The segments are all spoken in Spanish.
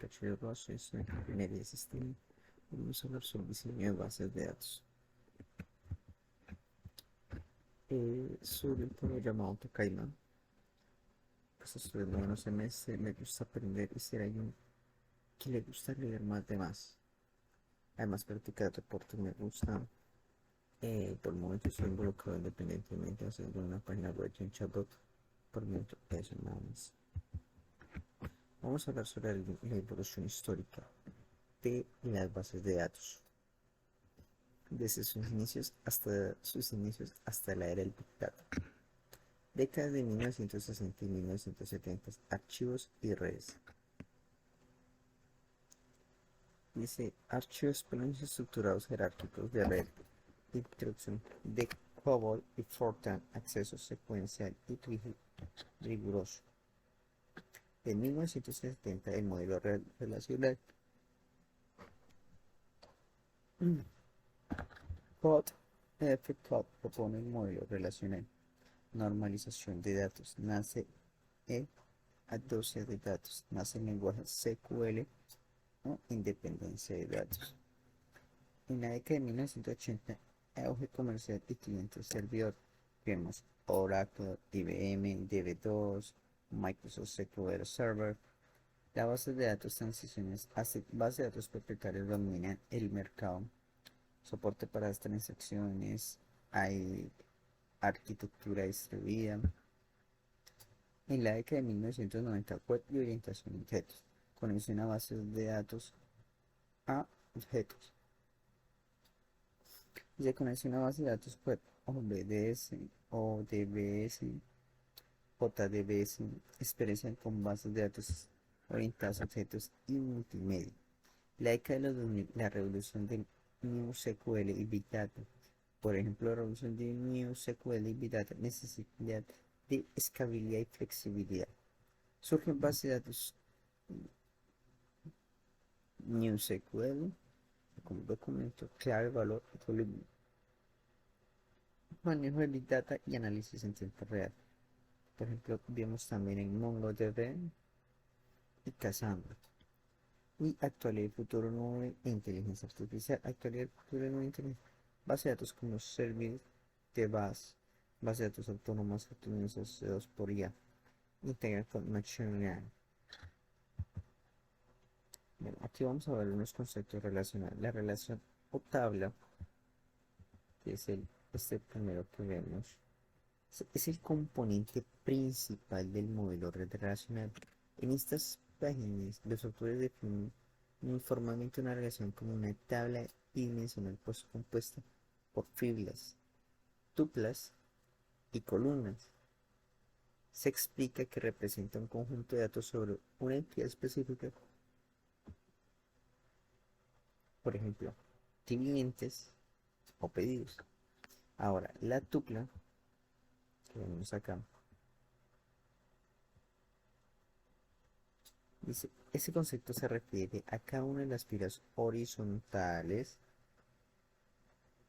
Cacho Rosso, soy ingeniería de sistema. Vamos a hablar sobre diseño de bases de datos. Sobre un tema llamado Tokaima. Pues estoy en noveno semestre, me gusta aprender y ser alguien que le gusta leer más de más. Además, practicar deporte me gusta. Por el momento estoy involucrado independientemente haciendo una página web y un chatbot. Por el momento, eso nada más. Vamos a hablar sobre la evolución histórica de las bases de datos. Desde sus inicios hasta la era del Big Data. Décadas de 1960 y 1970, archivos y redes. Dice archivos planos estructurados jerárquicos de red, introducción de COBOL y Fortran, acceso secuencial y riguroso. En 1970 el modelo relacional COD propone el modelo relacional. Normalización de datos. Nace adopción de datos. Nace el lenguaje SQL o independencia de datos. En la década de 1980, auge comercial y cliente servidor. Vemos Oracle, IBM, DB2, Microsoft SQL Server. La base de datos transiciones hacia base de datos propietarios dominan el mercado. Soporte para las transacciones. Hay arquitectura distribuida. En la década de 1990, web y orientación a objetos. Conexión a bases de datos a objetos. Se conexión a base de datos web o BDS, o DBS, JDBS, experiencia con bases de datos orientadas a objetos y multimedia. La década de los 2000, la revolución del New SQL y Big Data. Por ejemplo, la revolución de New SQL y Big Data, necesidad de escalabilidad y flexibilidad. Surgen bases de datos New SQL como documento, clave, valor y columna. Manejo de Big Data y análisis en tiempo real. Por ejemplo, vemos también en MongoDB y Cassandra. Y actualidad y futuro nube e inteligencia artificial. Actualidad y futuro nube e inteligencia. Base de datos como Service de base de datos autónomas optimizados por IA. Integrar con Machine Learning. Bueno, aquí vamos a ver unos conceptos relacionados. La relación o tabla, que es este primero que vemos, es el componente principal del modelo relacional. En estas páginas, los autores definen uniformemente una relación como una tabla bidimensional compuesta por filas, tuplas y columnas. Se explica que representa un conjunto de datos sobre una entidad específica, por ejemplo, clientes o pedidos. Ahora, la tupla, que vemos acá, dice, ese concepto se refiere a cada una de las filas horizontales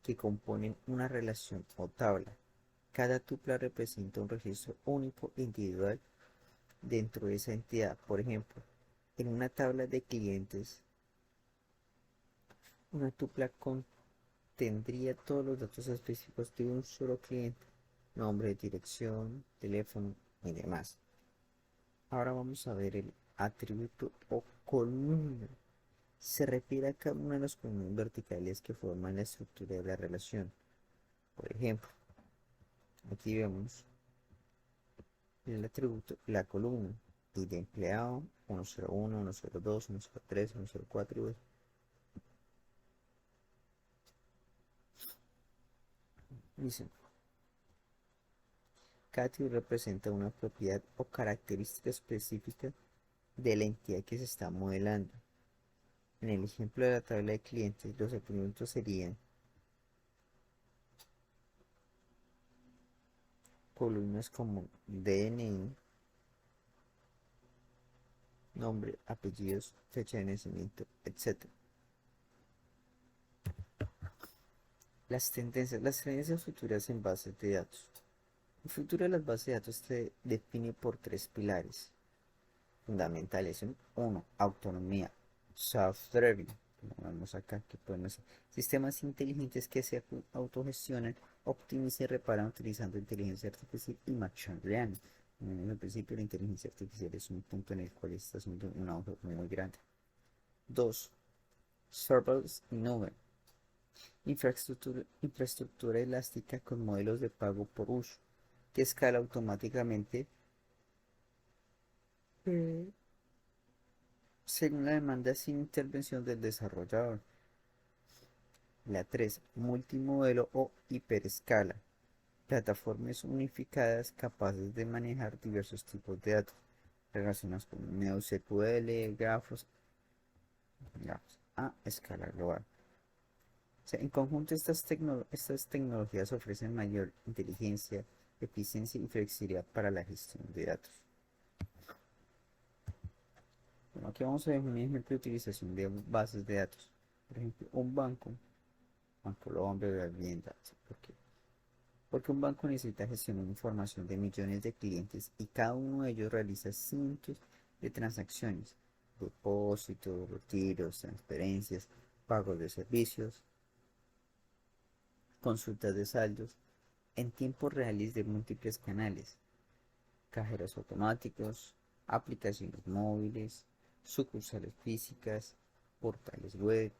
que componen una relación o tabla. Cada tupla representa un registro único e individual dentro de esa entidad. Por ejemplo, en una tabla de clientes, una tupla contendría todos los datos específicos de un solo cliente, nombre, dirección, teléfono y demás. Ahora vamos a ver el atributo o columna. Se refiere a cada una de las columnas verticales que forman la estructura de la relación. Por ejemplo, aquí vemos el atributo, la columna, ID empleado, 101, 102, 103, 104 y dice, cada atributo representa una propiedad o característica específica de la entidad que se está modelando. En el ejemplo de la tabla de clientes, los atributos serían columnas como DNI, nombre, apellidos, fecha de nacimiento, etc. Las tendencias futuras en bases de datos. El futuro de las bases de datos se define por tres pilares. fundamentales son: uno, autonomía, self-driving, como vemos acá, que podemos ser sistemas inteligentes que se autogestionan, optimizan y reparan utilizando inteligencia artificial y machine learning. En el principio, la inteligencia artificial es un punto en el cual está haciendo un auge muy grande. 2. Serverless Innover. Infraestructura elástica con modelos de pago por uso que escala automáticamente eh, según la demanda sin intervención del desarrollador. La 3. Multimodelo o hiperescala. Plataformas unificadas capaces de manejar diversos tipos de datos relacionados con NoSQL, grafos a escala global. O sea, en conjunto estas tecnologías ofrecen mayor inteligencia, eficiencia y flexibilidad para la gestión de datos. Bueno, aquí vamos a ver un ejemplo de utilización de bases de datos. Por ejemplo, un banco, Bancolombia, de Vivienda. ¿Por qué? Porque un banco necesita gestionar información de millones de clientes y cada uno de ellos realiza cientos de transacciones: depósitos, retiros, transferencias, pagos de servicios, consultas de saldos en tiempos reales de múltiples canales: cajeros automáticos, aplicaciones móviles, sucursales físicas, portales web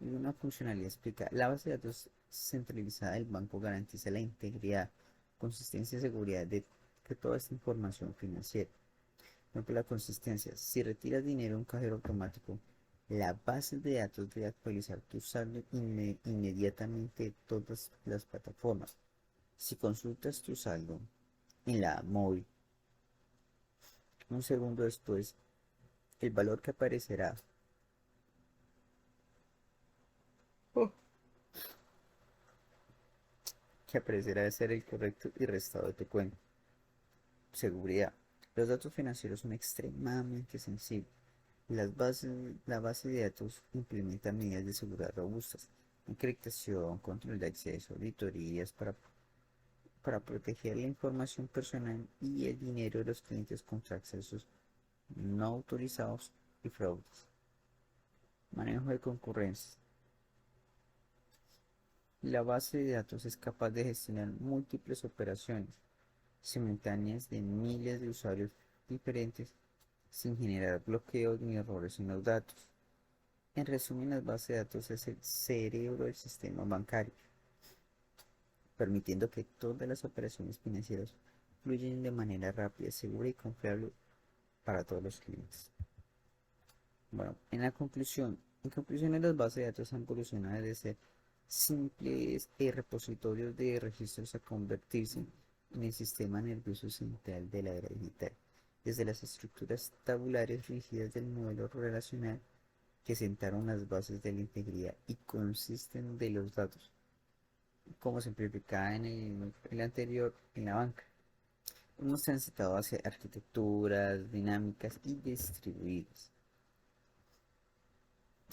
y una funcionalidad explicada. La base de datos centralizada del banco garantiza la integridad, consistencia y seguridad de toda esta información financiera. Por ejemplo, la consistencia: si retiras dinero en un cajero automático, la base de datos debe actualizar tu saldo inmediatamente de todas las plataformas. Si consultas tu saldo en la móvil, un segundo después, el valor oh, que aparecerá de ser el correcto y restado de tu cuenta. Seguridad: los datos financieros son extremadamente sensibles. La base de datos implementa medidas de seguridad robustas: encriptación, control de acceso, auditorías para proteger la información personal y el dinero de los clientes contra accesos no autorizados y fraudes. Manejo de concurrencia: la base de datos es capaz de gestionar múltiples operaciones simultáneas de miles de usuarios diferentes sin generar bloqueos ni errores en los datos. En resumen, la base de datos es el cerebro del sistema bancario, permitiendo que todas las operaciones financieras fluyan de manera rápida, segura y confiable para todos los clientes. Bueno, en conclusión, las bases de datos han evolucionado de ser simples repositorios de registros a convertirse en el sistema nervioso central de la era digital. Desde las estructuras tabulares rígidas del modelo relacional que sentaron las bases de la integridad y consisten de los datos, como simplificada en el anterior en la banca. Hemos transitado hacia arquitecturas dinámicas y distribuidas.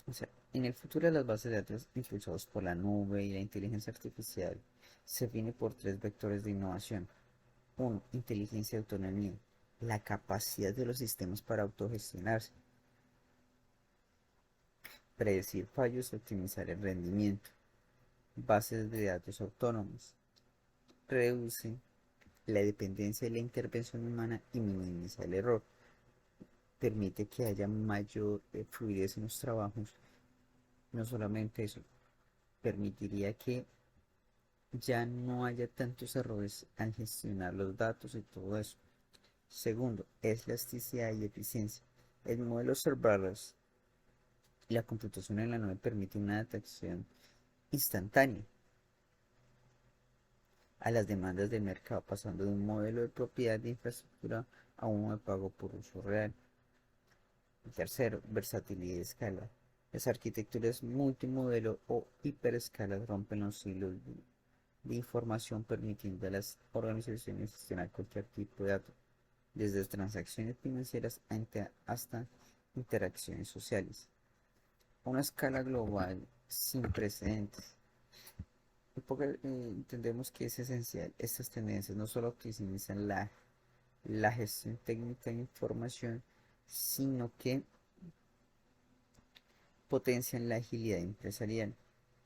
O sea, en el futuro las bases de datos impulsados por la nube y la inteligencia artificial se definen por tres vectores de innovación. Uno, inteligencia y autonomía: la capacidad de los sistemas para autogestionarse, predecir fallos y optimizar el rendimiento. Bases de datos autónomas: reduce la dependencia de la intervención humana y minimiza el error. Permite que haya mayor fluidez en los trabajos. No solamente eso, permitiría que ya no haya tantos errores al gestionar los datos y todo eso. Segundo, es elasticidad y eficiencia. El modelo serverless y la computación en la nube permite una adaptación instantánea a las demandas del mercado, pasando de un modelo de propiedad de infraestructura a uno de pago por uso real. Tercero, versatilidad y escala. Las arquitecturas multimodelo o hiperescalas rompen los hilos de información, permitiendo a las organizaciones gestionar cualquier tipo de datos, desde transacciones financieras hasta interacciones sociales, a una escala global sin precedentes. Entendemos que es esencial. Estas tendencias no solo optimizan la la gestión técnica de información, sino que potencian la agilidad empresarial.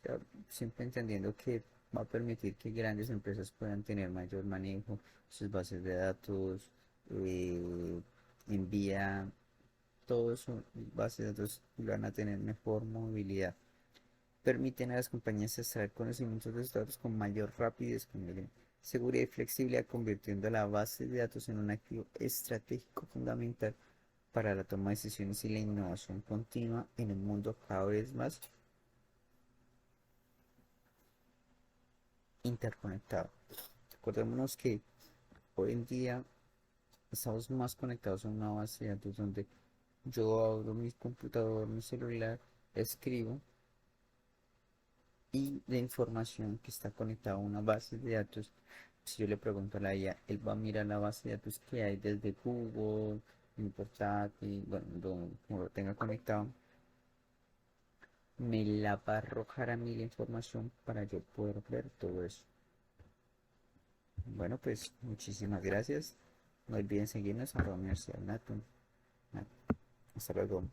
O sea, siempre entendiendo que va a permitir que grandes empresas puedan tener mayor manejo, sus bases de datos, eh, envía, todo eso, bases de datos van a tener mejor movilidad. Permiten a las compañías extraer conocimientos de sus datos con mayor rapidez, con mayor seguridad y flexibilidad, convirtiendo la base de datos en un activo estratégico fundamental para la toma de decisiones y la innovación continua en un mundo cada vez más interconectado. Recordémonos que hoy en día estamos más conectados a una base de datos donde yo abro mi computador, mi celular, escribo y la información que está conectada a una base de datos, si yo le pregunto a la IA, él va a mirar la base de datos que hay desde Google, mi portátil, bueno, como lo tenga conectado, me la va a arrojar a mí la información para yo poder ver todo eso. Bueno, pues muchísimas gracias. No olviden seguirnos en la Universidad Natum. Hasta luego.